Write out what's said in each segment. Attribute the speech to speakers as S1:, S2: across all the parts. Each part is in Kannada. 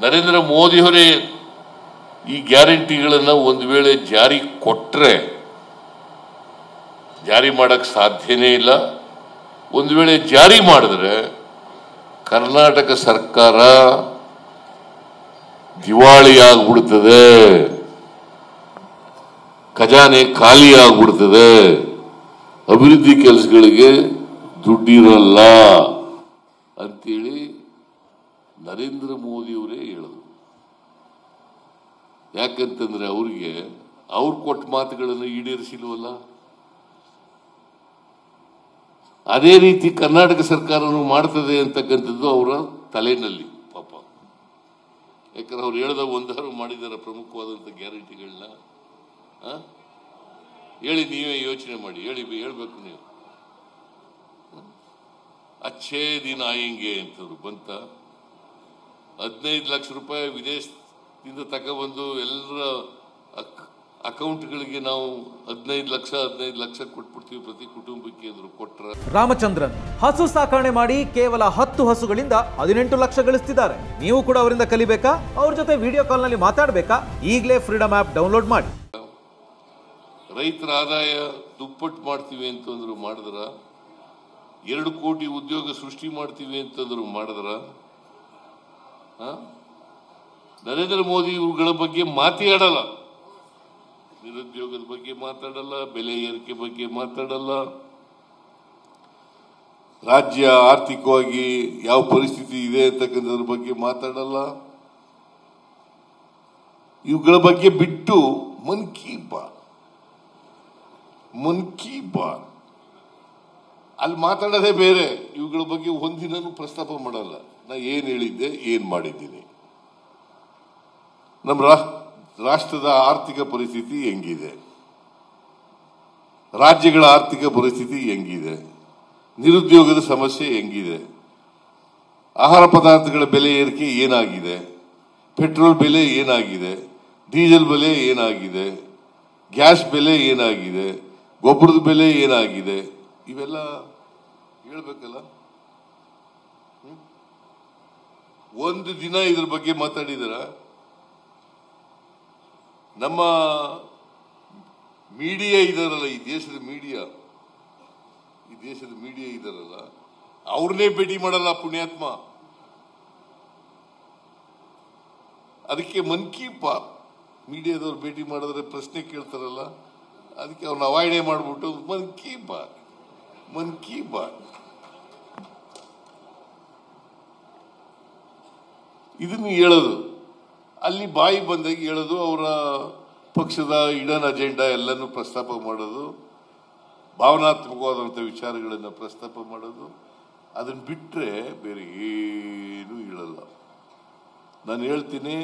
S1: ನರೇಂದ್ರ ಮೋದಿಯವರೇ ಈ ಗ್ಯಾರಂಟಿಗಳನ್ನು ಒಂದು ವೇಳೆ ಜಾರಿ ಕೊಟ್ಟರೆ ಜಾರಿ ಮಾಡಕ್ಕೆ ಸಾಧ್ಯನೇ ಇಲ್ಲ. ಒಂದು ವೇಳೆ ಜಾರಿ ಮಾಡಿದ್ರೆ ಕರ್ನಾಟಕ ಸರ್ಕಾರ ದಿವಾಳಿ ಆಗ್ಬಿಡ್ತದೆ, ಖಜಾನೆ ಖಾಲಿ ಆಗ್ಬಿಡ್ತದೆ, ಅಭಿವೃದ್ಧಿ ಕೆಲಸಗಳಿಗೆ ದುಡ್ಡಿರಲ್ಲ ಅಂತೇಳಿ ನರೇಂದ್ರ ಮೋದಿಯವರೇ ಹೇಳಿದ್ರು. ಯಾಕಂತಂದ್ರೆ ಅವ್ರಿಗೆ ಅವ್ರು ಕೊಟ್ಟ ಮಾತುಗಳನ್ನು ಈಡೇರಿಸಿಲ್ವಲ್ಲ. ಅದೇ ರೀತಿ ಕರ್ನಾಟಕ ಸರ್ಕಾರನು ಮಾಡ್ತದೆ ಅಂತಕ್ಕಂಥದ್ದು ಅವರ ತಲೆನಲ್ಲಿ ಪಾಪ. ಯಾಕಂದ್ರೆ ಅವ್ರು ಹೇಳ್ದ ಒಂದಾರು ಮಾಡಿದಾರ ಪ್ರಮುಖವಾದಂಥ ಗ್ಯಾರಂಟಿಗಳನ್ನ ಹೇಳಿ, ನೀವೇ ಯೋಚನೆ ಮಾಡಿ, ಹೇಳ್ಬೇಕು ನೀವು. ಅಚ್ಚೇ ದಿನ ಆಯಂಗೆ ಅಂತವ್ರು ಬಂತ 15 ಲಕ್ಷ ರೂಪಾಯಿ ವಿದೇಶದಿಂದ ತಗೊಬಂದು ಎಲ್ಲರ ಅಕೌಂಟ್ಗಳಿಗೆ ನಾವು 15 ಲಕ್ಷ ಕೊಟ್ಬಿಡ್ತೀವಿ ಪ್ರತಿ ಕುಟುಂಬಕ್ಕೆ ಅಂದ್ರು. ಕೊಟ್ರ
S2: ರಾಮಚಂದ್ರನ್ ಹಸು ಸಾಕಣೆ ಮಾಡಿ ಕೇವಲ 10 ಹಸುಗಳಿಂದ 18 ಲಕ್ಷ ಗಳಿಸ್ತಿದ್ದಾರೆ. ನೀವು ಕೂಡ ಅವರಿಂದ ಕಲಿಬೇಕಾ? ಅವ್ರ ಜೊತೆ ವಿಡಿಯೋ ಕಾಲ್ ನಲ್ಲಿ ಮಾತಾಡಬೇಕಾ? ಈಗಲೇ ಫ್ರೀಡಮ್ ಆಪ್ ಡೌನ್ಲೋಡ್ ಮಾಡಿ.
S1: ರೈತರ ಆದಾಯ ದುಪ್ಪಟ್ಟು ಮಾಡ್ತೀವಿ ಅಂತಂದ್ರು ಮಾಡಿದ್ರ, 2 ಕೋಟಿ ಉದ್ಯೋಗ ಸೃಷ್ಟಿ ಮಾಡ್ತೀವಿ ಅಂತಂದ್ರು ಮಾಡಿದ್ರ. ನರೇಂದ್ರ ಮೋದಿ ಇವುಗಳ ಬಗ್ಗೆ ಮಾತಾಡಲ್ಲ. ನಿರುದ್ಯೋಗದ ಬಗ್ಗೆ ಮಾತಾಡಲ್ಲ, ಬೆಲೆ ಏರಿಕೆ ಬಗ್ಗೆ ಮಾತಾಡಲ್ಲ, ರಾಜ್ಯ ಆರ್ಥಿಕವಾಗಿ ಯಾವ ಪರಿಸ್ಥಿತಿ ಇದೆ ಅಂತಕ್ಕಂಥದ್ರ ಬಗ್ಗೆ ಮಾತಾಡಲ್ಲ. ಇವುಗಳ ಬಗ್ಗೆ ಬಿಟ್ಟು ಮನ್ ಕಿ ಬಾತ್ ಅಲ್ಲಿ ಮಾತಾಡೋದೇ ಬೇರೆ. ಇವುಗಳ ಬಗ್ಗೆ ಒಂದಿನೂ ಪ್ರಸ್ತಾಪ ಮಾಡಲ್ಲ. ನಾ ಏನ್ ಹೇಳಿದ್ದೆ, ಏನ್ ಮಾಡಿದ್ದೀನಿ, ನಮ್ಮ ರಾಷ್ಟ್ರದ ಆರ್ಥಿಕ ಪರಿಸ್ಥಿತಿ ಹೆಂಗಿದೆ, ರಾಜ್ಯಗಳ ಆರ್ಥಿಕ ಪರಿಸ್ಥಿತಿ ಹೆಂಗಿದೆ, ನಿರುದ್ಯೋಗದ ಸಮಸ್ಯೆ ಹೆಂಗಿದೆ, ಆಹಾರ ಪದಾರ್ಥಗಳ ಬೆಲೆ ಏರಿಕೆ ಏನಾಗಿದೆ, ಪೆಟ್ರೋಲ್ ಬೆಲೆ ಏನಾಗಿದೆ, ಡೀಸೆಲ್ ಬೆಲೆ ಏನಾಗಿದೆ, ಗ್ಯಾಸ್ ಬೆಲೆ ಏನಾಗಿದೆ, ಗೊಬ್ಬರದ ಬೆಲೆ ಏನಾಗಿದೆ, ಇವೆಲ್ಲ ಹೇಳ್ಬೇಕಲ್ಲ. ಒಂದು ದಿನ ಇದ್ರ ಬಗ್ಗೆ ಮಾತಾಡಿದಾರ? ನಮ್ಮ ಮೀಡಿಯಾ ಇದಾರಲ್ಲ, ಈ ದೇಶದ ಮೀಡಿಯಾ ಇದಾರಲ್ಲ, ಅವ್ರನ್ನೇ ಭೇಟಿ ಮಾಡಲ್ಲ ಪುಣ್ಯಾತ್ಮ. ಅದಕ್ಕೆ ಮನ್ ಕಿ ಬಾತ್ ಮೀಡಿಯಾದವ್ರು ಭೇಟಿ ಮಾಡಿದ್ರೆ ಪ್ರಶ್ನೆ ಕೇಳ್ತಾರಲ್ಲ, ಅದಕ್ಕೆ ಅವ್ರನ್ನ ಅವಾಯ್ಡೇ ಮಾಡ್ಬಿಟ್ಟು ಮನ್ ಕಿ ಬಾತ್ ಇದನ್ನು ಹೇಳೋದು, ಅಲ್ಲಿ ಬಾಯಿ ಬಂದಾಗ ಹೇಳೋದು, ಅವರ ಪಕ್ಷದ ಇಡನ್ ಅಜೆಂಡಾ ಎಲ್ಲನೂ ಪ್ರಸ್ತಾಪ ಮಾಡೋದು, ಭಾವನಾತ್ಮಕವಾದಂಥ ವಿಚಾರಗಳನ್ನು ಪ್ರಸ್ತಾಪ ಮಾಡೋದು. ಅದನ್ನ ಬಿಟ್ಟರೆ ಬೇರೆ ಏನೂ ಹೇಳಲ್ಲ. ನಾನು ಹೇಳ್ತೀನಿ,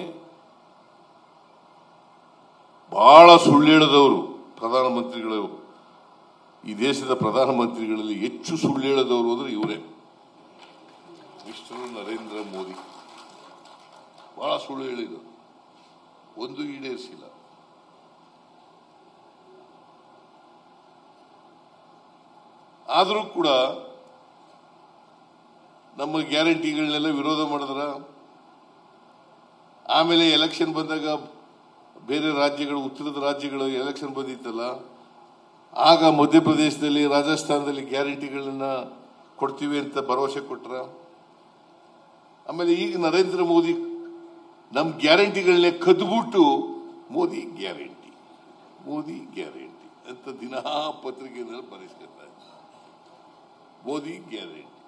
S1: ಬಹಳ ಸುಳ್ಳು ಹೇಳದವರು ಪ್ರಧಾನಮಂತ್ರಿಗಳು, ಈ ದೇಶದ ಪ್ರಧಾನಮಂತ್ರಿಗಳಲ್ಲಿ ಹೆಚ್ಚು ಸುಳ್ಳು ಹೇಳದವರು ಅಂದ್ರೆ ಇವರೇ, ಮಿಸ್ಟರ್ ನರೇಂದ್ರ ಮೋದಿ. ಬಹಳ ಸುಳ್ಳು ಹೇಳಿದರು, ಒಂದು ಈಡೇರಿಸಿಲ್ಲ. ಆದರೂ ಕೂಡ ನಮ್ಮ ಗ್ಯಾರಂಟಿಗಳನ್ನೆಲ್ಲ ವಿರೋಧ ಮಾಡಿದ್ರ. ಆಮೇಲೆ ಎಲೆಕ್ಷನ್ ಬಂದಾಗ ಬೇರೆ ರಾಜ್ಯಗಳು, ಉತ್ತರದ ರಾಜ್ಯಗಳು ಎಲೆಕ್ಷನ್ ಬಂದಿತ್ತಲ್ಲ, ಆಗ ಮಧ್ಯಪ್ರದೇಶದಲ್ಲಿ, ರಾಜಸ್ಥಾನದಲ್ಲಿ ಗ್ಯಾರಂಟಿಗಳನ್ನ ಕೊಡ್ತೀವಿ ಅಂತ ಭರವಸೆ ಕೊಟ್ರ. ಆಮೇಲೆ ಈಗ ನರೇಂದ್ರ ಮೋದಿ ನಮ್ಮ ಗ್ಯಾರಂಟಿಗಳನ್ನೇ ಕದ್ಬಿಟ್ಟು ಮೋದಿ ಗ್ಯಾರಂಟಿ ಅಂತ ದಿನಾ ಪತ್ರಿಕೆಯಲ್ಲಿ ಬರೆಸ್ಕೊತಾರೆ. ಮೋದಿ ಗ್ಯಾರಂಟಿ